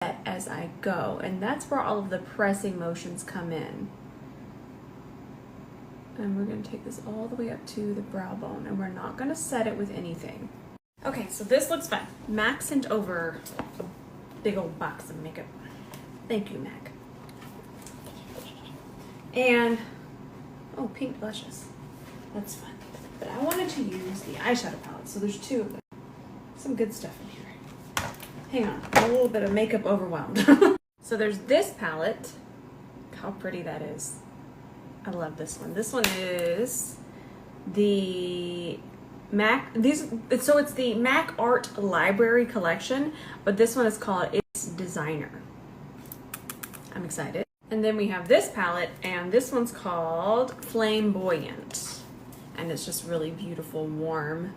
as I go, and that's where all of the pressing motions come in. And we're going to take this all the way up to the brow bone, and we're not going to set it with anything. Okay, so this looks fun. Mac sent over a big old box of makeup. Thank you, Mac. And, oh, pink blushes. That's fun. But I wanted to use the eyeshadow palette, so there's two of them. Some good stuff in here. Hang on, I'm a little bit of makeup overwhelmed. So there's this palette. Look how pretty that is. I love this one. This one is the MAC, so it's the MAC Art Library Collection, but this one is called It's Designer. I'm excited. And then we have this palette, and this one's called Flamboyant. And it's just really beautiful, warm,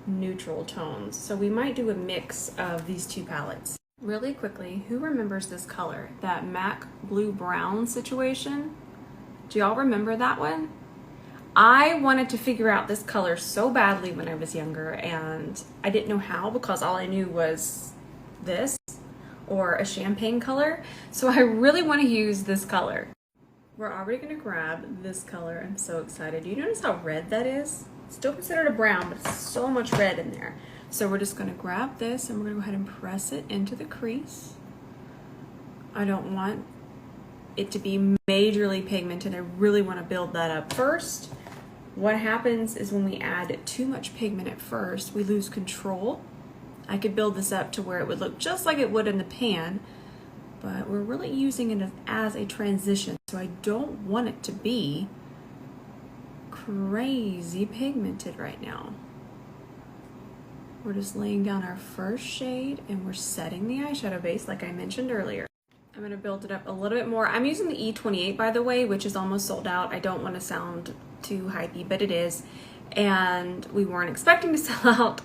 neutral tones. So we might do a mix of these two palettes. Really quickly, who remembers this color? That MAC blue brown situation? Do y'all remember that one? I wanted to figure out this color so badly when I was younger, and I didn't know how because all I knew was this or a champagne color. So I really want to use this color. We're already going to grab this color. I'm so excited. Do you notice how red that is? It's still considered a brown, but so much red in there. So we're just going to grab this and we're going to go ahead and press it into the crease. I don't want it to be majorly pigmented. I really want to build that up first. What happens is when we add too much pigment at first, we lose control. I could build this up to where it would look just like it would in the pan, but we're really using it as a transition. So I don't want it to be crazy pigmented right now. We're just laying down our first shade and we're setting the eyeshadow base like I mentioned earlier. I'm going to build it up a little bit more. I'm using the E28, by the way, which is almost sold out. I don't want to sound too hypey, but it is. And we weren't expecting to sell out.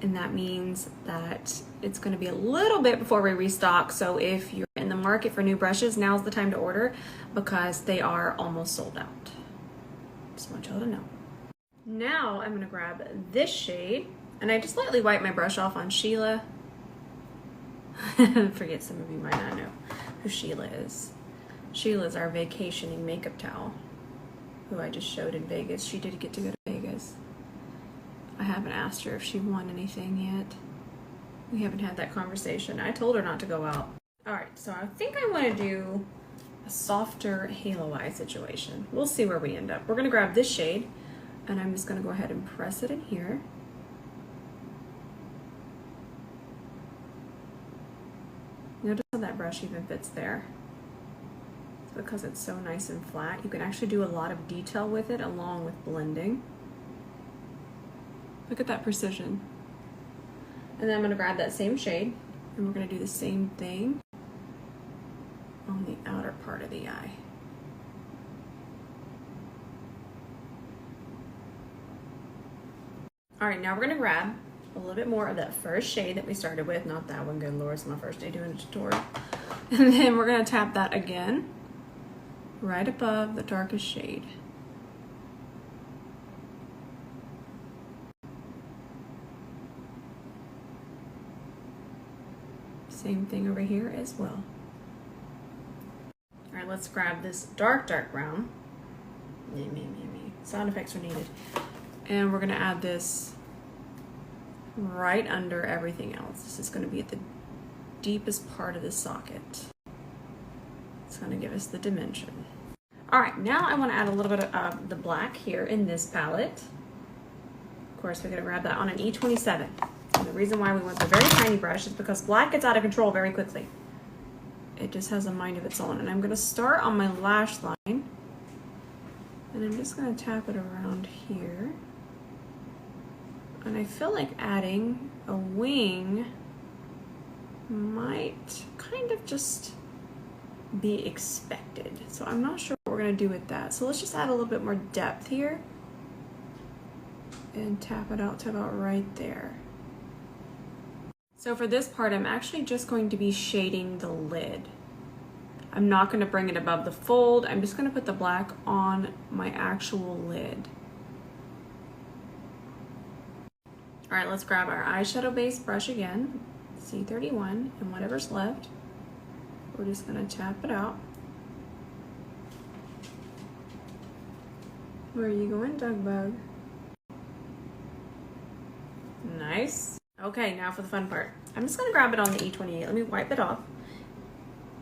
And that means that it's going to be a little bit before we restock. So if you're in the market for new brushes, now's the time to order because they are almost sold out. Just want y'all to know. Now I'm going to grab this shade, and I just lightly wipe my brush off on Sheila. Forget, some of you might not know who Sheila is. Sheila is our vacationing makeup towel, who I just showed in Vegas. She did get to go to Vegas. I haven't asked her if she won anything yet. We haven't had that conversation. I told her not to go out. All right, so I think I want to do a softer halo eye situation. We'll see where we end up. We're going to grab this shade, and I'm just going to go ahead and press it in here. Notice how that brush even fits there. It's because it's so nice and flat. You can actually do a lot of detail with it along with blending. Look at that precision. And then I'm going to grab that same shade, and we're going to do the same thing on the outer part of the eye. All right, now we're going to grab a little bit more of that first shade that we started with. Not that one, good Lord, it's my first day doing a tutorial. And then we're going to tap that again right above the darkest shade. Same thing over here as well. All right, let's grab this dark brown. Sound effects are needed. And we're gonna add this right under everything else. This is gonna be at the deepest part of the socket. It's gonna give us the dimension. All right, now I wanna add a little bit of the black here in this palette. Of course, we're gonna grab that on an E27. And the reason why we want the very tiny brush is because black gets out of control very quickly. It just has a mind of its own. And I'm going to start on my lash line. And I'm just going to tap it around here. And I feel like adding a wing might kind of just be expected. So I'm not sure what we're going to do with that. So let's just add a little bit more depth here. And tap it out to about right there. So for this part, I'm actually just going to be shading the lid. I'm not going to bring it above the fold. I'm just going to put the black on my actual lid. All right, let's grab our eyeshadow base brush again. C31, and whatever's left, we're just gonna tap it out. Where are you going, Doug Bug? Nice. Okay, now for the fun part. I'm just gonna grab it on the E28. Let me wipe it off.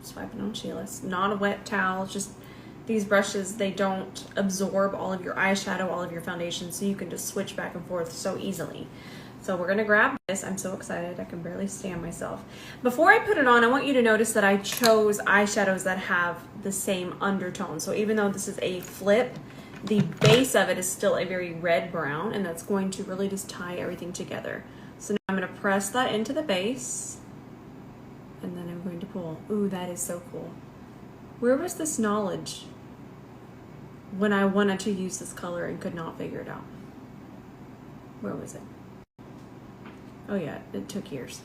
Swipe it on Sheila's. Not a wet towel, just these brushes, they don't absorb all of your eyeshadow, all of your foundation, so you can just switch back and forth so easily. So we're gonna grab this. I'm so excited, I can barely stand myself. Before I put it on, I want you to notice that I chose eyeshadows that have the same undertone. So even though this is a flip, the base of it is still a very red brown, and that's going to really just tie everything together. So now I'm gonna press that into the base, and then I'm going to pull. Ooh, that is so cool. Where was this knowledge when I wanted to use this color and could not figure it out? Where was it? Oh yeah, it took years.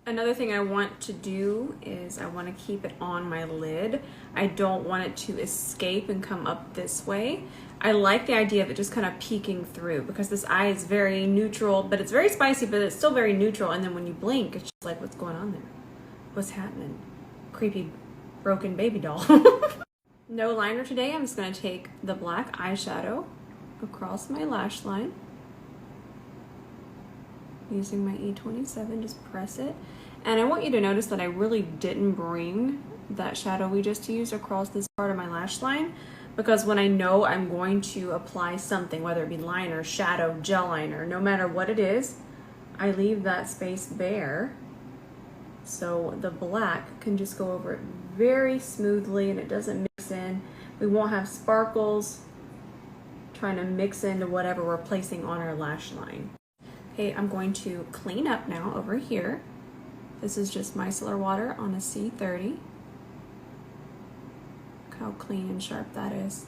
Another thing I want to do is I want to keep it on my lid. I don't want it to escape and come up this way. I like the idea of it just kind of peeking through, because this eye is very neutral, but it's very spicy, but it's still very neutral. And then when you blink, it's just like, what's going on there? What's happening? Creepy broken baby doll. No liner today. I'm just going to take the black eyeshadow across my lash line. Using my E27, just press it. And I want you to notice that I really didn't bring that shadow we just used across this part of my lash line, because when I know I'm going to apply something, whether it be liner, shadow, gel liner, no matter what it is, I leave that space bare so the black can just go over it very smoothly and it doesn't mix in. We won't have sparkles trying to mix into whatever we're placing on our lash line. Okay, I'm going to clean up now over here. This is just micellar water on a C30. Look how clean and sharp that is.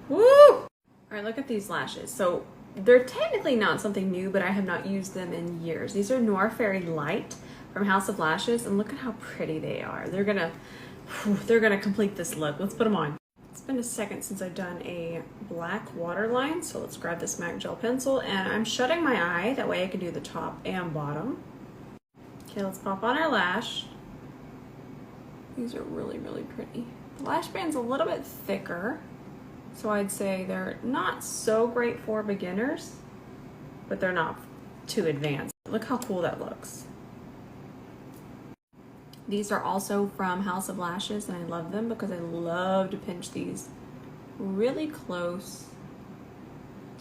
Woo! All right, look at these lashes. So they're technically not something new, but I have not used them in years. These are Noir Fairy Light from House of Lashes, and look at how pretty they are. They're gonna complete this look. Let's put them on. It's been a second since I've done a black waterline, so let's grab this MAC gel pencil, and I'm shutting my eye, that way I can do the top and bottom. Okay, let's pop on our lash. These are really, really pretty. The lash band's a little bit thicker, so I'd say they're not so great for beginners, but they're not too advanced. Look how cool that looks. These are also from House of Lashes, and I love them because I love to pinch these really close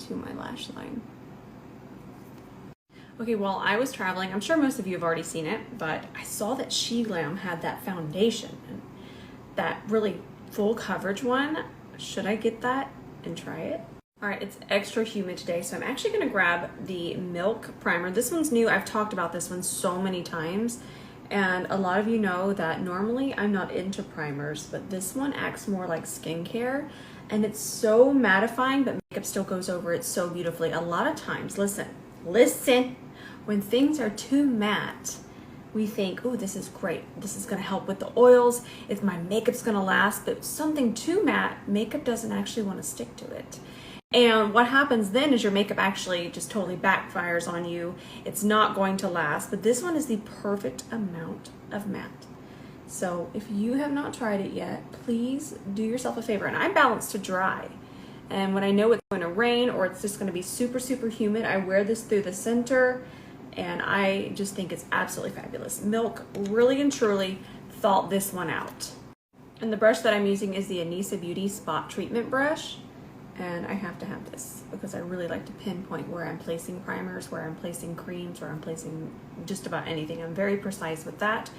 to my lash line. Okay, while I was traveling, I'm sure most of you have already seen it, but I saw that Glam had that foundation, that really full coverage one. Should I get that and try it? All right, it's extra humid today, so I'm actually gonna grab the Milk Primer. This one's new. I've talked about this one so many times. And a lot of you know that normally I'm not into primers, but this one acts more like skincare, and it's so mattifying, but makeup still goes over it so beautifully. A lot of times, listen, when things are too matte, we think, oh, this is great. This is gonna help with the oils. If my makeup's gonna last, but something too matte, makeup doesn't actually wanna stick to it. And what happens then is your makeup actually just totally backfires on you. It's not going to last, but this one is the perfect amount of matte. So if you have not tried it yet, please do yourself a favor. And I balance to dry. And when I know it's going to rain or it's just going to be super, super humid, I wear this through the center, and I just think it's absolutely fabulous. Milk really and truly thought this one out. And the brush that I'm using is the Anissa Beauty Spot Treatment Brush. And I have to have this because I really like to pinpoint where I'm placing primers, where I'm placing creams, where I'm placing just about anything. I'm very precise with that,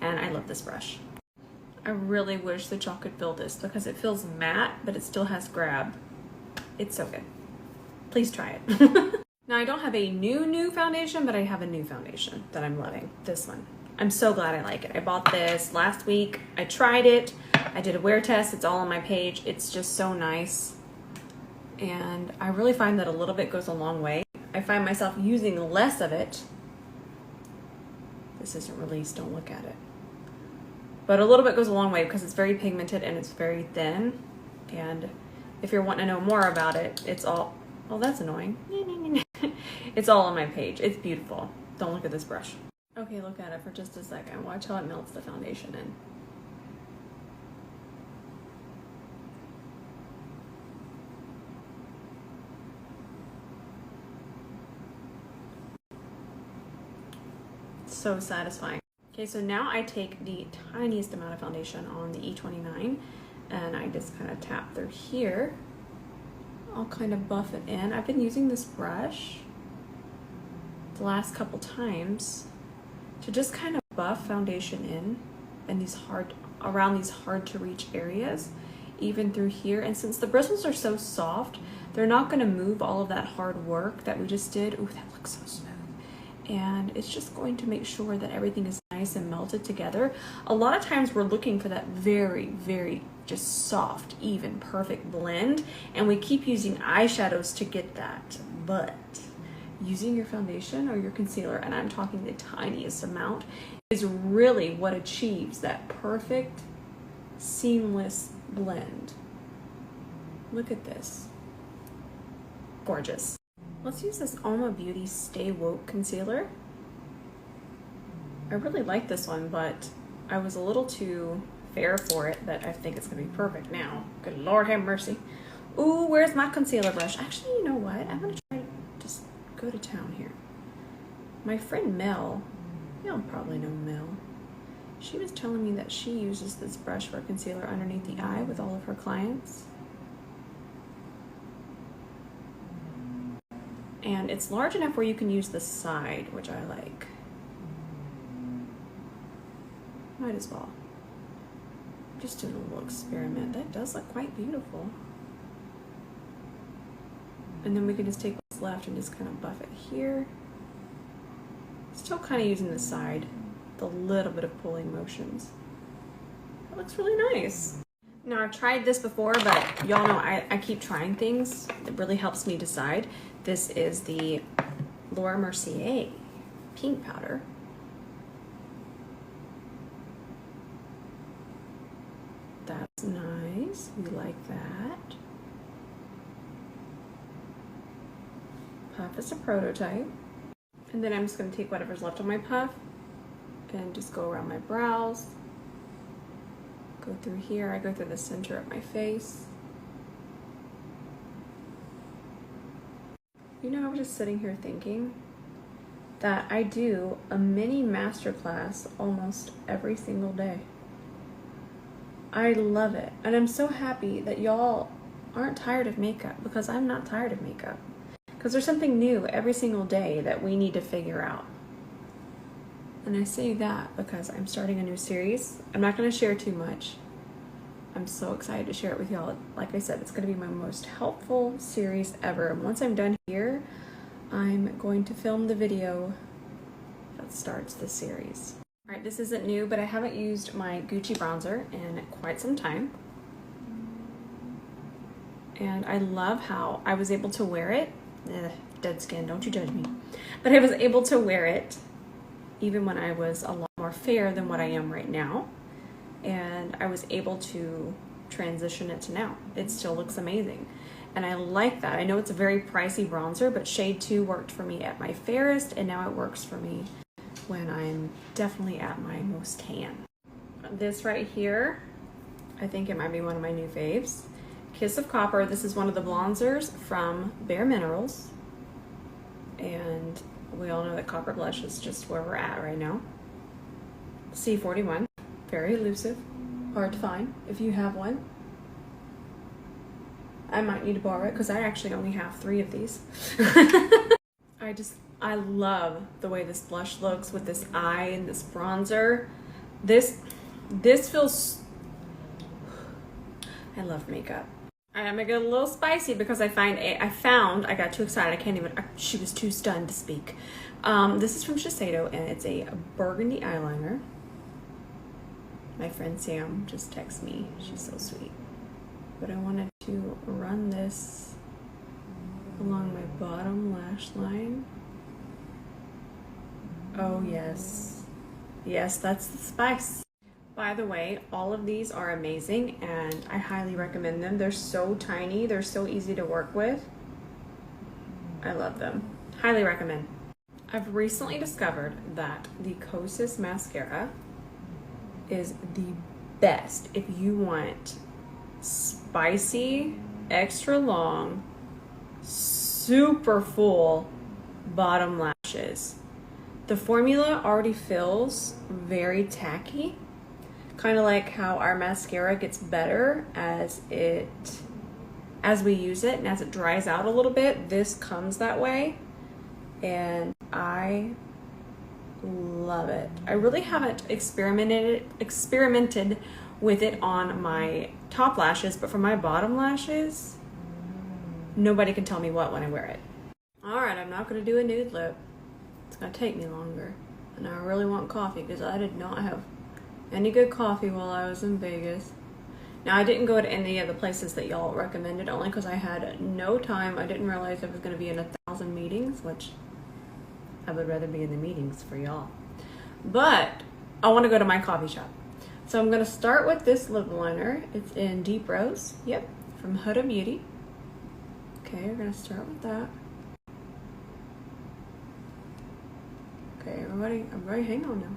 and I love this brush. I really wish that y'all could feel this because it feels matte, but it still has grab. It's so good. Please try it. Now, I don't have a new foundation, but I have a new foundation that I'm loving. This one. I'm so glad I like it. I bought this last week. I tried it. I did a wear test. It's all on my page. It's just so nice. And I really find that a little bit goes a long way. I find myself using less of it. This isn't released, don't look at it. But a little bit goes a long way because it's very pigmented and it's very thin. And if you're wanting to know more about it, it's all, oh, that's annoying. It's all on my page. It's beautiful. Don't look at this brush. Okay, look at it for just a second. Watch how it melts the foundation in. So satisfying. Okay, so now I take the tiniest amount of foundation on the E29 and I just kind of tap through here. I'll kind of buff it in. I've been using this brush the last couple times to just kind of buff foundation in and around these hard to reach areas, even through here. And since the bristles are so soft, they're not going to move all of that hard work that we just did. Ooh, that looks so smooth. And it's just going to make sure that everything is nice and melted together. A lot of times we're looking for that very, very just soft, even, perfect blend, and we keep using eyeshadows to get that. But using your foundation or your concealer, and I'm talking the tiniest amount, is really what achieves that perfect, seamless blend. Look at this. Gorgeous. Let's use this Alma Beauty Stay Woke concealer. I really like this one, but I was a little too fair for it, but I think it's gonna be perfect now. Good Lord have mercy. Ooh, where's my concealer brush? Actually, you know what? I'm gonna try to just go to town here. My friend Mel, y'all probably know Mel. She was telling me that she uses this brush for concealer underneath the eye with all of her clients. And it's large enough where you can use the side, which I like. Might as well. Just doing a little experiment. That does look quite beautiful. And then we can just take what's left and just kind of buff it here. Still kind of using the side, with a little bit of pulling motions. That looks really nice. Now I've tried this before, but y'all know I keep trying things. It really helps me decide. This is the Laura Mercier pink powder. That's nice, we like that. Puff is a prototype. And then I'm just gonna take whatever's left of my puff and just go around my brows. Go through here, I go through the center of my face. You know, I was just sitting here thinking that I do a mini masterclass almost every single day. I love it. And I'm so happy that y'all aren't tired of makeup, because I'm not tired of makeup. Because there's something new every single day that we need to figure out. And I say that because I'm starting a new series. I'm not going to share too much. I'm so excited to share it with y'all. Like I said, it's going to be my most helpful series ever. And once I'm done here, I'm going to film the video that starts the series. All right, this isn't new, but I haven't used my Gucci bronzer in quite some time. And I love how I was able to wear it. Dead skin, don't you judge me. But I was able to wear it even when I was a lot more fair than what I am right now. And I was able to transition it to now. It still looks amazing. And I like that. I know it's a very pricey bronzer, but shade 2 worked for me at my fairest, and now it works for me when I'm definitely at my most tan. This right here, I think it might be one of my new faves. Kiss of Copper. This is one of the bronzers from Bare Minerals. And we all know that copper blush is just where we're at right now. C41. Very elusive. Hard to find if you have one. I might need to borrow it because I actually only have 3 of these. I love the way this blush looks with this eye and this bronzer. This feels, I love makeup. I'm gonna get a little spicy because I got too excited. I can't even, she was too stunned to speak. This is from Shiseido and it's a burgundy eyeliner. My friend Sam just texted me. She's so sweet. But I wanted to run this along my bottom lash line. Oh yes. Yes, that's the spice. By the way, all of these are amazing and I highly recommend them. They're so tiny, they're so easy to work with. I love them. Highly recommend. I've recently discovered that the Kosas mascara is the best if you want spicy, extra long, super full bottom lashes. The formula already feels very tacky, kind of like how our mascara gets better as we use it and as it dries out a little bit. This comes that way, and I love it. I really haven't experimented with it on my top lashes, but for my bottom lashes, nobody can tell me what when I wear it. All right, I'm not going to do a nude lip. It's going to take me longer, and I really want coffee because I did not have any good coffee while I was in Vegas. Now, I didn't go to any of the places that y'all recommended, only because I had no time. I didn't realize I was going to be in 1,000 meetings, which I would rather be in the meetings for y'all. But I want to go to my coffee shop. So I'm going to start with this lip liner. It's in Deep Rose. Yep, from Huda Beauty. Okay, we're going to start with that. Okay, everybody hang on now.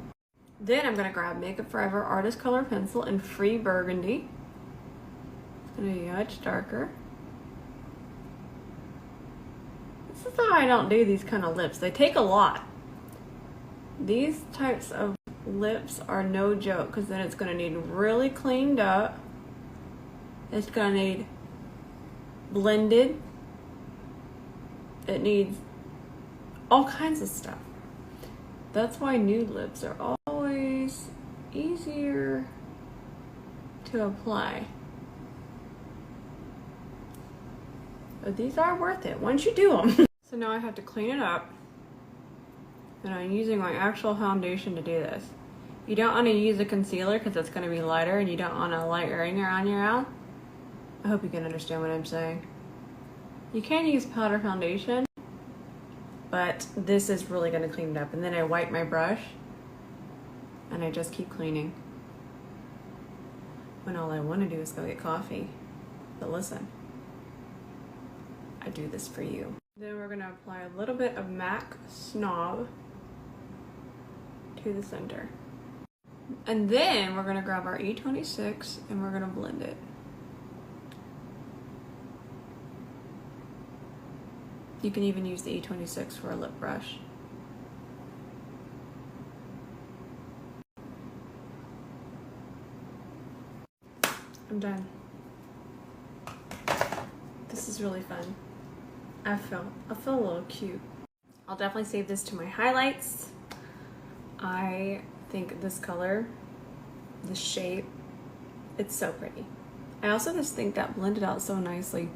Then I'm going to grab Makeup Forever Artist Color Pencil in Free Burgundy. It's going to be much darker. This is how I don't do these kind of lips. They take a lot. These types of lips are no joke, because then it's going to need really cleaned up. It's going to need blended. It needs all kinds of stuff. That's why nude lips are always easier to apply. But these are worth it once you do them. So now I have to clean it up, and I'm using my actual foundation to do this. You don't want to use a concealer because it's going to be lighter, and you don't want a light ring around your eye. I hope you can understand what I'm saying. You can use powder foundation, but this is really going to clean it up. And then I wipe my brush, and I just keep cleaning. When all I want to do is go get coffee. But listen, I do this for you. Then we're going to apply a little bit of MAC Snob to the center. And then we're going to grab our E26 and we're going to blend it. You can even use the E26 for a lip brush. I'm done. This is really fun. I feel a little cute. I'll definitely save this to my highlights. I think this color, the shape, it's so pretty. I also just think that blended out so nicely.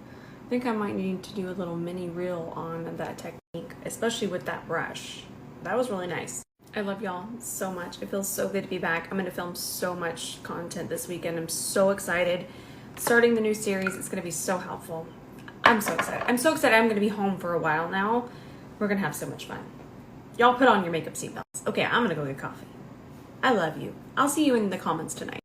I think I might need to do a little mini reel on that technique, especially with that brush. That was really nice. I love y'all so much. It feels so good to be back. I'm going to film so much content this weekend. I'm so excited. Starting the new series, it's going to be so helpful. I'm so excited. I'm so excited I'm going to be home for a while now. We're going to have so much fun. Y'all put on your makeup seatbelts. Okay, I'm going to go get coffee. I love you. I'll see you in the comments tonight.